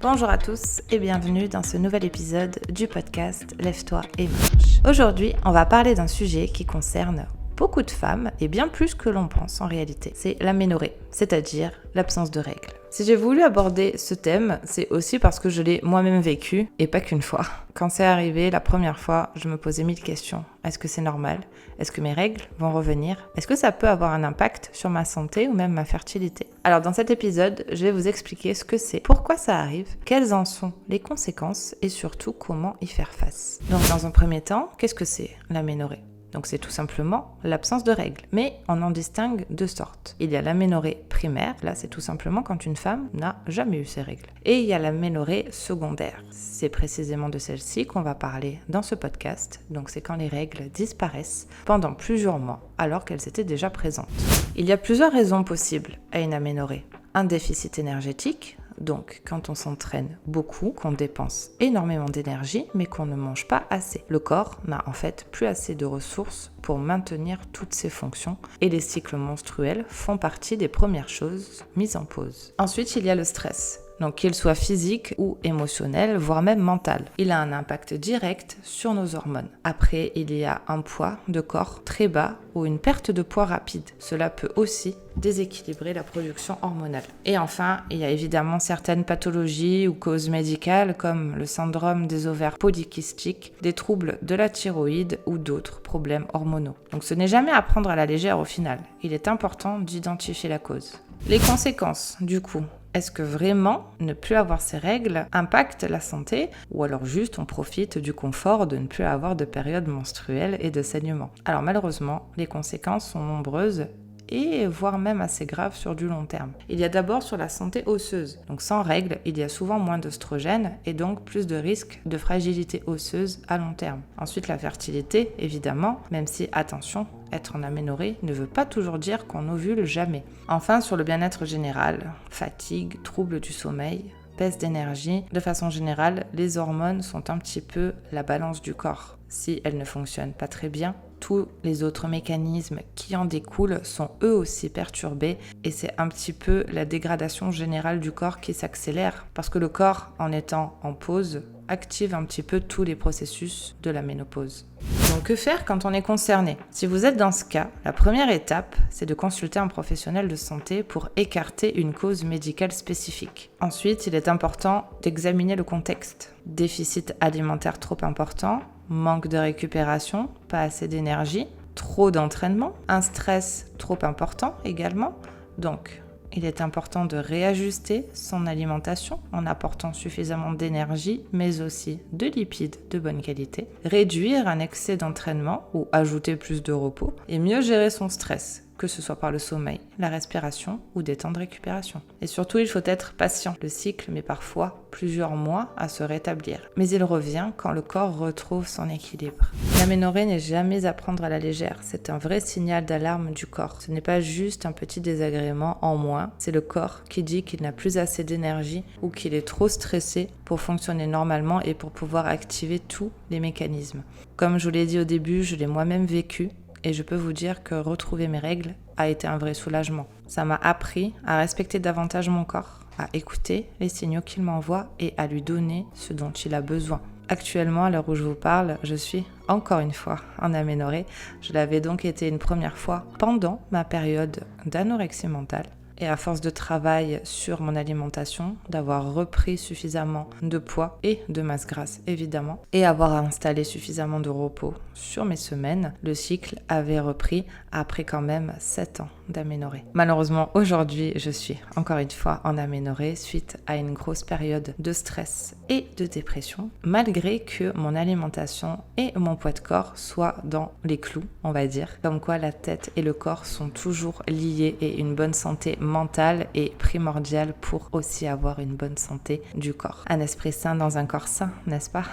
Bonjour à tous et bienvenue dans ce nouvel épisode du podcast Lève-toi et marche. Aujourd'hui, on va parler d'un sujet qui concerne beaucoup de femmes et bien plus que l'on pense en réalité. C'est l'aménorrhée, c'est-à-dire l'absence de règles. Si j'ai voulu aborder ce thème, c'est aussi parce que je l'ai moi-même vécu et pas qu'une fois. Quand c'est arrivé la première fois, je me posais 1000 questions. Est-ce que c'est normal ? Est-ce que mes règles vont revenir ? Est-ce que ça peut avoir un impact sur ma santé ou même ma fertilité ? Alors dans cet épisode, je vais vous expliquer ce que c'est, pourquoi ça arrive, quelles en sont les conséquences et surtout comment y faire face. Donc dans un premier temps, qu'est-ce que c'est l'aménorrhée ? Donc c'est tout simplement l'absence de règles. Mais on en distingue deux sortes. Il y a l'aménorrhée primaire, là c'est tout simplement quand une femme n'a jamais eu ses règles. Et il y a l'aménorrhée secondaire. C'est précisément de celle-ci qu'on va parler dans ce podcast. Donc c'est quand les règles disparaissent pendant plusieurs mois alors qu'elles étaient déjà présentes. Il y a plusieurs raisons possibles à une aménorrhée. Un déficit énergétique, donc quand on s'entraîne beaucoup, qu'on dépense énormément d'énergie mais qu'on ne mange pas assez. Le corps n'a en fait plus assez de ressources pour maintenir toutes ses fonctions et les cycles menstruels font partie des premières choses mises en pause. Ensuite, il y a le stress. Donc qu'il soit physique ou émotionnel, voire même mental. Il a un impact direct sur nos hormones. Après, il y a un poids de corps très bas ou une perte de poids rapide. Cela peut aussi déséquilibrer la production hormonale. Et enfin, il y a évidemment certaines pathologies ou causes médicales comme le syndrome des ovaires polykystiques, des troubles de la thyroïde ou d'autres problèmes hormonaux. Donc ce n'est jamais à prendre à la légère au final. Il est important d'identifier la cause. Les conséquences, du coup. Est-ce que vraiment ne plus avoir ces règles impacte la santé ou alors juste on profite du confort de ne plus avoir de période menstruelle et de saignement ? Alors malheureusement, les conséquences sont nombreuses et voire même assez graves sur du long terme. Il y a d'abord sur la santé osseuse. Donc sans règles, il y a souvent moins d'œstrogènes et donc plus de risques de fragilité osseuse à long terme. Ensuite la fertilité, évidemment, même si, attention, être en aménorrhée ne veut pas toujours dire qu'on ovule jamais. Enfin sur le bien-être général, fatigue, troubles du sommeil, baisse d'énergie. De façon générale, les hormones sont un petit peu la balance du corps. Si elles ne fonctionnent pas très bien, tous les autres mécanismes qui en découlent sont eux aussi perturbés et c'est un petit peu la dégradation générale du corps qui s'accélère parce que le corps, en étant en pause, active un petit peu tous les processus de la ménopause. Donc que faire quand on est concerné ? Si vous êtes dans ce cas, la première étape, c'est de consulter un professionnel de santé pour écarter une cause médicale spécifique. Ensuite, il est important d'examiner le contexte. Déficit alimentaire trop important, manque de récupération, pas assez d'énergie, trop d'entraînement, un stress trop important également. Donc, il est important de réajuster son alimentation en apportant suffisamment d'énergie, mais aussi de lipides de bonne qualité, réduire un excès d'entraînement ou ajouter plus de repos et mieux gérer son stress, que ce soit par le sommeil, la respiration ou des temps de récupération. Et surtout, il faut être patient. Le cycle met parfois plusieurs mois à se rétablir, mais il revient quand le corps retrouve son équilibre. L'aménorrhée n'est jamais à prendre à la légère, c'est un vrai signal d'alarme du corps. Ce n'est pas juste un petit désagrément en moins, c'est le corps qui dit qu'il n'a plus assez d'énergie ou qu'il est trop stressé pour fonctionner normalement et pour pouvoir activer tous les mécanismes. Comme je vous l'ai dit au début, je l'ai moi-même vécu. Et je peux vous dire que retrouver mes règles a été un vrai soulagement. Ça m'a appris à respecter davantage mon corps, à écouter les signaux qu'il m'envoie et à lui donner ce dont il a besoin. Actuellement, à l'heure où je vous parle, je suis encore une fois en aménorrhée. Je l'avais donc été une première fois pendant ma période d'anorexie mentale. Et à force de travail sur mon alimentation, d'avoir repris suffisamment de poids et de masse grasse évidemment, et avoir installé suffisamment de repos sur mes semaines, le cycle avait repris après quand même 7 ans d'aménorrhée. Malheureusement, aujourd'hui, je suis encore une fois en aménorrhée suite à une grosse période de stress et de dépression, malgré que mon alimentation et mon poids de corps soient dans les clous, on va dire. Comme quoi la tête et le corps sont toujours liés et une bonne santé mentale est primordiale pour aussi avoir une bonne santé du corps. Un esprit sain dans un corps sain, n'est-ce pas ?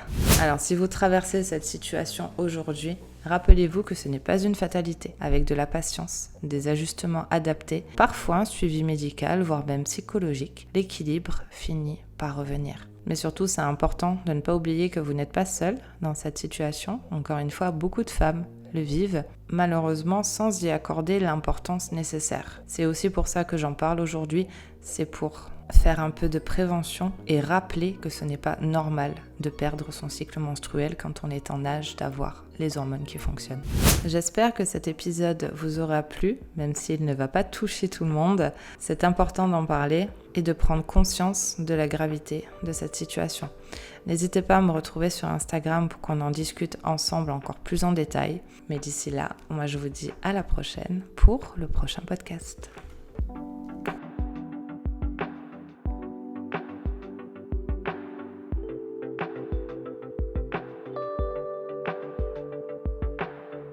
Alors si vous traversez cette situation aujourd'hui, rappelez-vous que ce n'est pas une fatalité. Avec de la patience, des ajustements adaptés, parfois un suivi médical, voire même psychologique, l'équilibre finit par revenir. Mais surtout, c'est important de ne pas oublier que vous n'êtes pas seul dans cette situation. Encore une fois, beaucoup de femmes le vivent, malheureusement sans y accorder l'importance nécessaire. C'est aussi pour ça que j'en parle aujourd'hui, c'est pour faire un peu de prévention et rappeler que ce n'est pas normal de perdre son cycle menstruel quand on est en âge d'avoir les hormones qui fonctionnent. J'espère que cet épisode vous aura plu, même s'il ne va pas toucher tout le monde. C'est important d'en parler et de prendre conscience de la gravité de cette situation. N'hésitez pas à me retrouver sur Instagram pour qu'on en discute ensemble encore plus en détail. Mais d'ici là, moi je vous dis à la prochaine pour le prochain podcast.